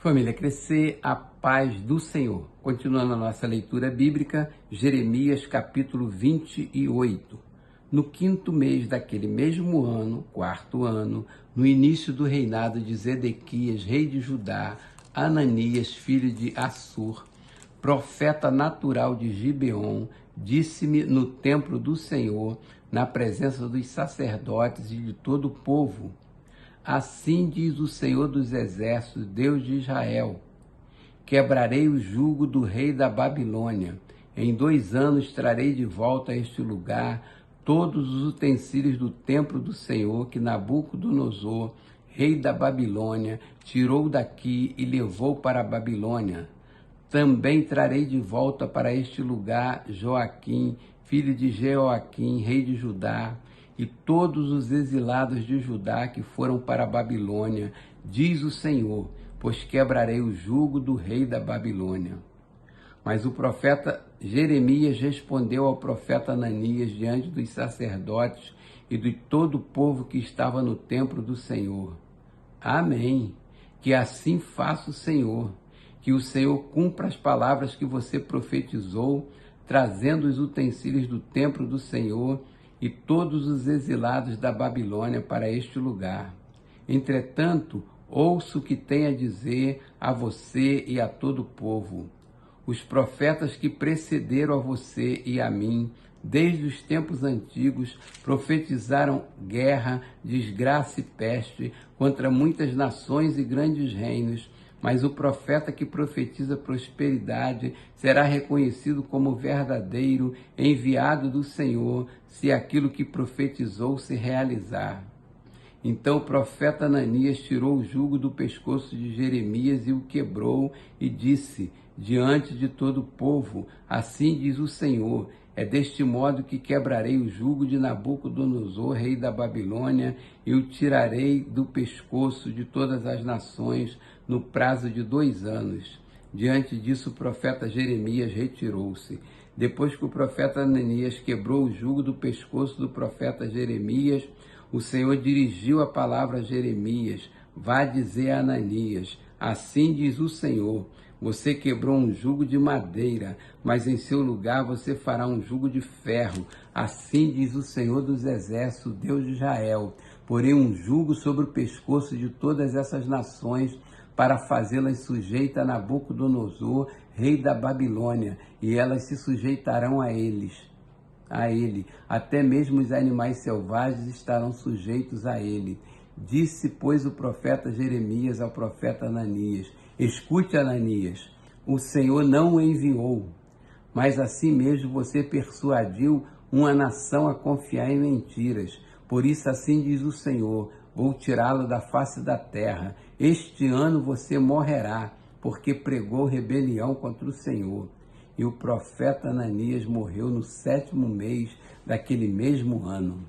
Família Crescer, a paz do Senhor. Continuando a nossa leitura bíblica, Jeremias capítulo 28. No quinto mês daquele mesmo ano, quarto ano, no início do reinado de Zedequias, rei de Judá, Ananias, filho de Assur, profeta natural de Gibeon, disse-me no templo do Senhor, na presença dos sacerdotes e de todo o povo: assim diz o Senhor dos Exércitos, Deus de Israel: quebrarei o jugo do rei da Babilônia. Em 2 anos trarei de volta a este lugar todos os utensílios do templo do Senhor que Nabucodonosor, rei da Babilônia, tirou daqui e levou para a Babilônia. Também trarei de volta para este lugar Joaquim, filho de Jeoaquim, rei de Judá, e todos os exilados de Judá que foram para a Babilônia, diz o Senhor, pois quebrarei o jugo do rei da Babilônia. Mas o profeta Jeremias respondeu ao profeta Ananias diante dos sacerdotes e de todo o povo que estava no templo do Senhor: amém, que assim faça o Senhor, que o Senhor cumpra as palavras que você profetizou, trazendo os utensílios do templo do Senhor e todos os exilados da Babilônia para este lugar. Entretanto, ouço o que tem a dizer a você e a todo o povo. Os profetas que precederam a você e a mim, desde os tempos antigos, profetizaram guerra, desgraça e peste contra muitas nações e grandes reinos, mas o profeta que profetiza prosperidade será reconhecido como verdadeiro, enviado do Senhor, se aquilo que profetizou se realizar. Então o profeta Ananias tirou o jugo do pescoço de Jeremias e o quebrou e disse diante de todo o povo: assim diz o Senhor, é deste modo que quebrarei o jugo de Nabucodonosor, rei da Babilônia, e o tirarei do pescoço de todas as nações no prazo de 2 anos. Diante disso, o profeta Jeremias retirou-se. Depois que o profeta Ananias quebrou o jugo do pescoço do profeta Jeremias, o Senhor dirigiu a palavra a Jeremias: vá dizer a Ananias, assim diz o Senhor, você quebrou um jugo de madeira, mas em seu lugar você fará um jugo de ferro. Assim diz o Senhor dos Exércitos, Deus de Israel: porém um jugo sobre o pescoço de todas essas nações, para fazê-las sujeitas a Nabucodonosor, rei da Babilônia, e elas se sujeitarão a ele. Até mesmo os animais selvagens estarão sujeitos a ele. Disse, pois, o profeta Jeremias ao profeta Ananias: escute, Ananias, o Senhor não o enviou, mas assim mesmo você persuadiu uma nação a confiar em mentiras. Por isso assim diz o Senhor: vou tirá-lo da face da terra. Este ano você morrerá, porque pregou rebelião contra o Senhor. E o profeta Ananias morreu no 7º mês daquele mesmo ano.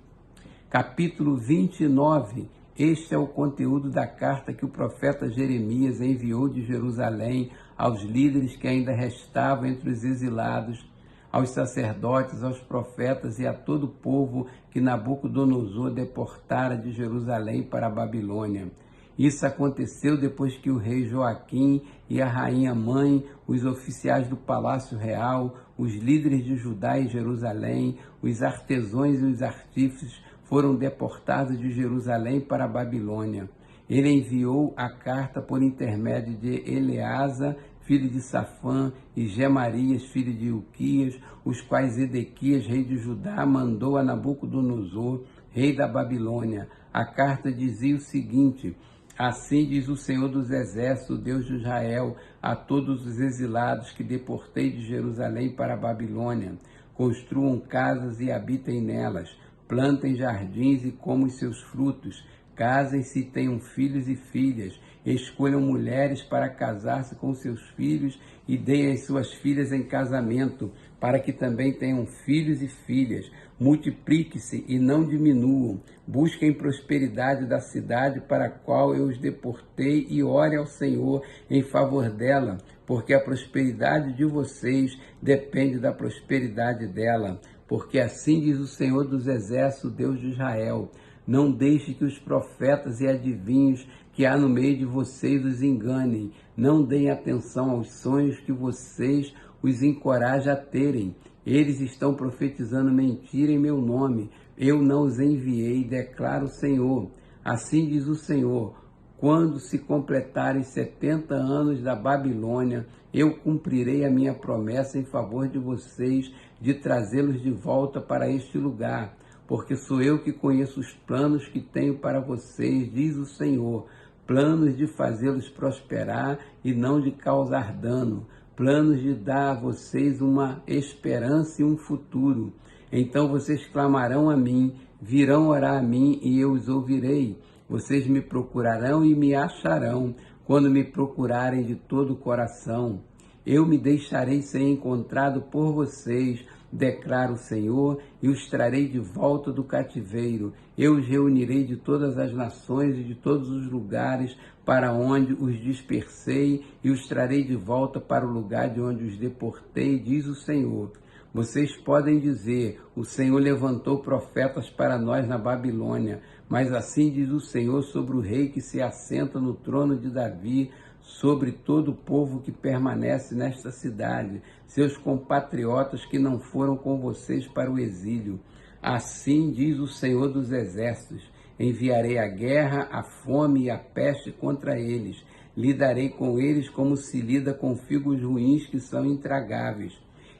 Capítulo 29. Este é o conteúdo da carta que o profeta Jeremias enviou de Jerusalém aos líderes que ainda restavam entre os exilados, aos sacerdotes, aos profetas e a todo o povo que Nabucodonosor deportara de Jerusalém para a Babilônia. Isso aconteceu depois que o rei Joaquim e a rainha mãe, os oficiais do palácio real, os líderes de Judá e Jerusalém, os artesãos e os artífices foram deportados de Jerusalém para a Babilônia. Ele enviou a carta por intermédio de Eleasa, filho de Safã, e Gemarias, filho de Ilquias, os quais Zedequias, rei de Judá, mandou a Nabucodonosor, rei da Babilônia. A carta dizia o seguinte: assim diz o Senhor dos Exércitos, Deus de Israel, a todos os exilados que deportei de Jerusalém para a Babilônia: construam casas e habitem nelas, plantem jardins e comam os seus frutos, casem-se e tenham filhos e filhas, escolham mulheres para casar-se com seus filhos e deem as suas filhas em casamento, para que também tenham filhos e filhas. Multiplique-se e não diminuam. Busquem prosperidade da cidade para a qual eu os deportei e orem ao Senhor em favor dela, porque a prosperidade de vocês depende da prosperidade dela. Porque assim diz o Senhor dos Exércitos, Deus de Israel: não deixe que os profetas e adivinhos que há no meio de vocês os enganem. Não deem atenção aos sonhos que vocês os encorajam a terem. Eles estão profetizando mentira em meu nome. Eu não os enviei, declara o Senhor. Assim diz o Senhor: quando se completarem 70 anos da Babilônia, eu cumprirei a minha promessa em favor de vocês, de trazê-los de volta para este lugar. Porque sou eu que conheço os planos que tenho para vocês, diz o Senhor, planos de fazê-los prosperar e não de causar dano, planos de dar a vocês uma esperança e um futuro. Então vocês clamarão a mim, virão orar a mim e eu os ouvirei. Vocês me procurarão e me acharão, quando me procurarem de todo o coração. Eu me deixarei ser encontrado por vocês, declara o Senhor, e os trarei de volta do cativeiro. Eu os reunirei de todas as nações e de todos os lugares para onde os dispersei, e os trarei de volta para o lugar de onde os deportei, diz o Senhor. Vocês podem dizer: o Senhor levantou profetas para nós na Babilônia, mas assim diz o Senhor sobre o rei que se assenta no trono de Davi, sobre todo o povo que permanece nesta cidade, seus compatriotas que não foram com vocês para o exílio. Assim diz o Senhor dos Exércitos: enviarei a guerra, a fome e a peste contra eles. Lidarei com eles como se lida com figos ruins que são intragáveis.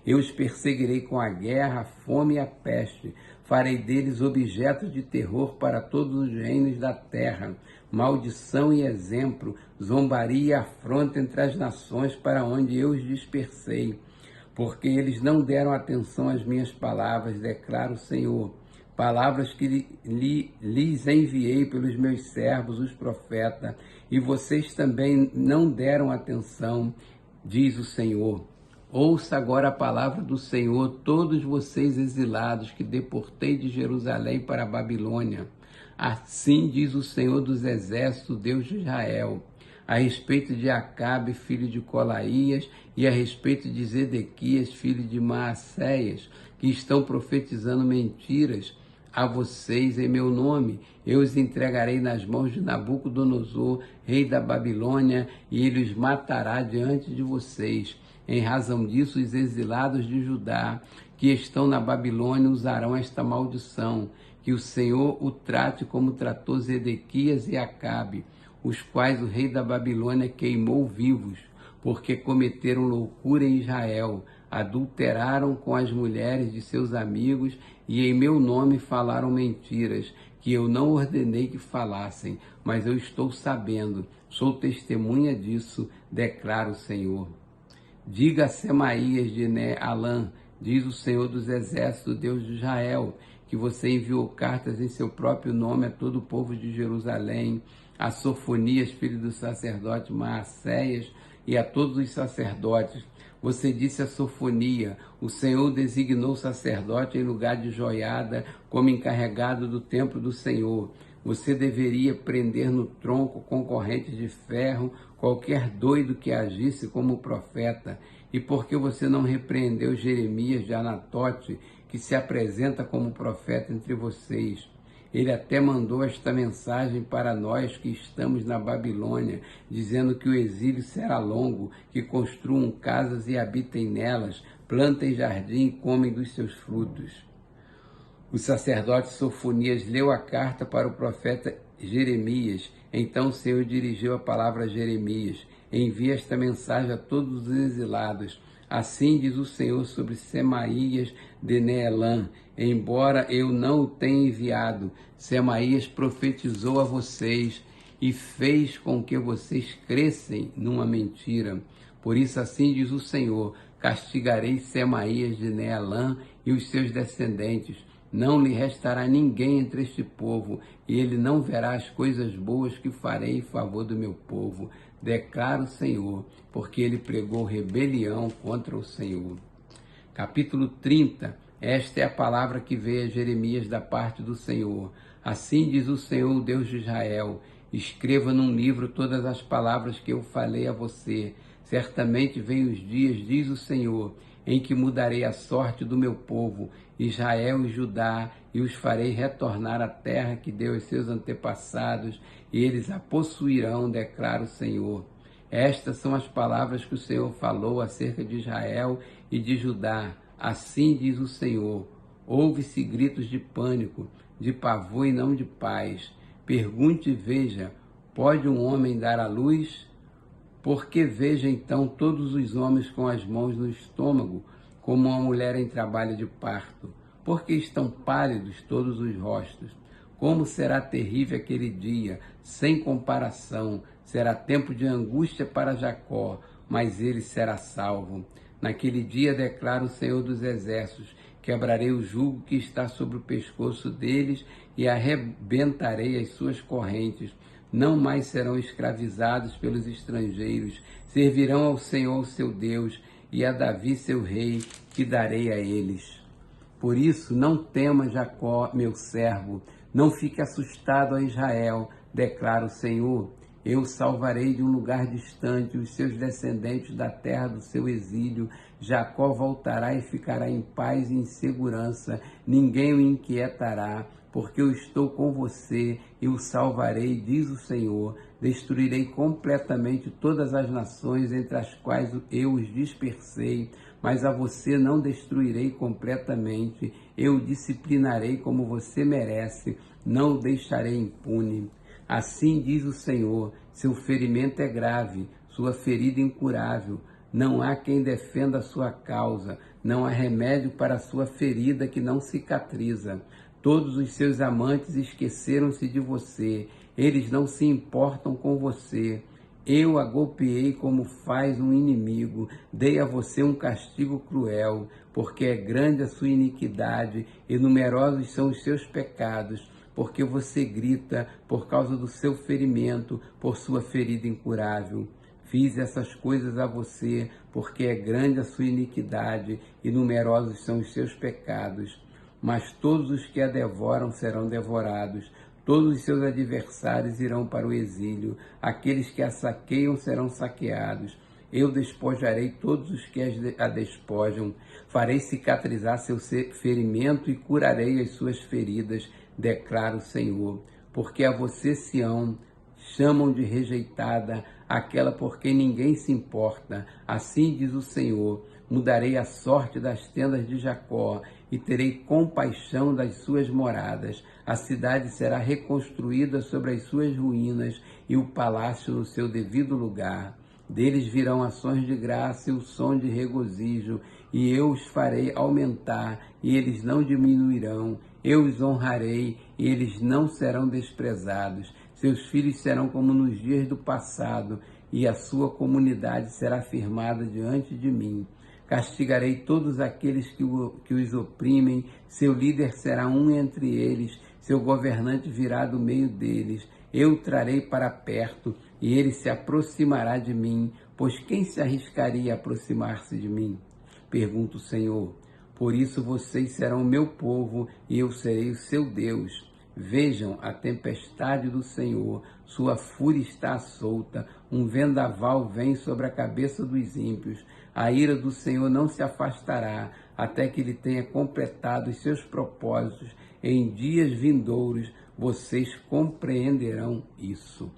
Eu os perseguirei com a guerra, a fome e a peste. Farei deles objetos de terror para todos os reinos da terra. Maldição e exemplo, zombaria e afronta entre as nações para onde eu os dispersei. Porque eles não deram atenção às minhas palavras, declara o Senhor. Palavras que lhes enviei pelos meus servos, os profetas, e vocês também não deram atenção, diz o Senhor. Ouça agora a palavra do Senhor, todos vocês exilados que deportei de Jerusalém para a Babilônia. Assim diz o Senhor dos Exércitos, Deus de Israel, a respeito de Acabe, filho de Colaías, e a respeito de Zedequias, filho de Maacéias, que estão profetizando mentiras a vocês em meu nome. Eu os entregarei nas mãos de Nabucodonosor, rei da Babilônia, e ele os matará diante de vocês. Em razão disso, os exilados de Judá, que estão na Babilônia, usarão esta maldição, que o Senhor o trate como tratou Zedequias e Acabe, os quais o rei da Babilônia queimou vivos, porque cometeram loucura em Israel, adulteraram com as mulheres de seus amigos e em meu nome falaram mentiras, que eu não ordenei que falassem, mas eu estou sabendo, sou testemunha disso, declara o Senhor. Diga a Semaías de Nealã, diz o Senhor dos Exércitos, Deus de Israel, que você enviou cartas em seu próprio nome a todo o povo de Jerusalém, a Sofonias, filho do sacerdote Maacéias, e a todos os sacerdotes. Você disse a Sofonia: o Senhor designou sacerdote em lugar de Joiada como encarregado do templo do Senhor. Você deveria prender no tronco com correntes de ferro qualquer doido que agisse como profeta. E por que você não repreendeu Jeremias de Anatote, que se apresenta como profeta entre vocês? Ele até mandou esta mensagem para nós que estamos na Babilônia, dizendo que o exílio será longo, que construam casas e habitem nelas, plantem jardim e comem dos seus frutos. O sacerdote Sofonias leu a carta para o profeta Jeremias. Então o Senhor dirigiu a palavra a Jeremias: envia esta mensagem a todos os exilados. Assim diz o Senhor sobre Semaías de Neelã: embora eu não o tenha enviado, Semaías profetizou a vocês e fez com que vocês crescem numa mentira. Por isso, assim diz o Senhor: castigarei Semaías de Neelã e os seus descendentes. Não lhe restará ninguém entre este povo, e ele não verá as coisas boas que farei em favor do meu povo, declara o Senhor, porque ele pregou rebelião contra o Senhor. Capítulo 30. Esta é a palavra que veio a Jeremias da parte do Senhor. Assim diz o Senhor, o Deus de Israel: escreva num livro todas as palavras que eu falei a você. Certamente vêm os dias, diz o Senhor, em que mudarei a sorte do meu povo, Israel e Judá, e os farei retornar à terra que deu aos seus antepassados, e eles a possuirão, declara o Senhor. Estas são as palavras que o Senhor falou acerca de Israel e de Judá. Assim diz o Senhor: ouve-se gritos de pânico, de pavor e não de paz. Pergunte e veja, pode um homem dar à luz? Porque veja então todos os homens com as mãos no estômago, como uma mulher em trabalho de parto. Porque estão pálidos todos os rostos. Como será terrível aquele dia, sem comparação. Será tempo de angústia para Jacó, mas ele será salvo. Naquele dia, declara o Senhor dos Exércitos, quebrarei o jugo que está sobre o pescoço deles e arrebentarei as suas correntes. Não mais serão escravizados pelos estrangeiros, servirão ao Senhor, seu Deus, e a Davi, seu rei, que darei a eles. Por isso, não tema, Jacó, meu servo, não fique assustado, ó Israel, declara o Senhor. Eu salvarei de um lugar distante os seus descendentes da terra do seu exílio. Jacó voltará e ficará em paz e em segurança. Ninguém o inquietará, porque eu estou com você e o salvarei, diz o Senhor. Destruirei completamente todas as nações entre as quais eu os dispersei, mas a você não destruirei completamente. Eu o disciplinarei como você merece, não o deixarei impune. Assim diz o Senhor: seu ferimento é grave, sua ferida incurável. Não há quem defenda a sua causa, não há remédio para a sua ferida que não cicatriza. Todos os seus amantes esqueceram-se de você, eles não se importam com você. Eu a golpeei como faz um inimigo, dei a você um castigo cruel, porque é grande a sua iniquidade e numerosos são os seus pecados, porque você grita por causa do seu ferimento, por sua ferida incurável. Fiz essas coisas a você, porque é grande a sua iniquidade e numerosos são os seus pecados. Mas todos os que a devoram serão devorados, todos os seus adversários irão para o exílio, aqueles que a saqueiam serão saqueados. Eu despojarei todos os que a despojam, farei cicatrizar seu ferimento e curarei as suas feridas, declara o Senhor. Porque a você, Sião, chamam de rejeitada, aquela por quem ninguém se importa. Assim diz o Senhor: mudarei a sorte das tendas de Jacó e terei compaixão das suas moradas. A cidade será reconstruída sobre as suas ruínas e o palácio no seu devido lugar. Deles virão ações de graça e o som de regozijo, e eu os farei aumentar, e eles não diminuirão. Eu os honrarei, e eles não serão desprezados. Seus filhos serão como nos dias do passado, e a sua comunidade será firmada diante de mim. Castigarei todos aqueles que os oprimem, seu líder será um entre eles, seu governante virá do meio deles. Eu o trarei para perto, e ele se aproximará de mim, pois quem se arriscaria a aproximar-se de mim? Pergunta o Senhor. Por isso vocês serão o meu povo, e eu serei o seu Deus. Vejam a tempestade do Senhor, sua fúria está solta, um vendaval vem sobre a cabeça dos ímpios. A ira do Senhor não se afastará, até que ele tenha completado os seus propósitos. Em dias vindouros, vocês compreenderão isso.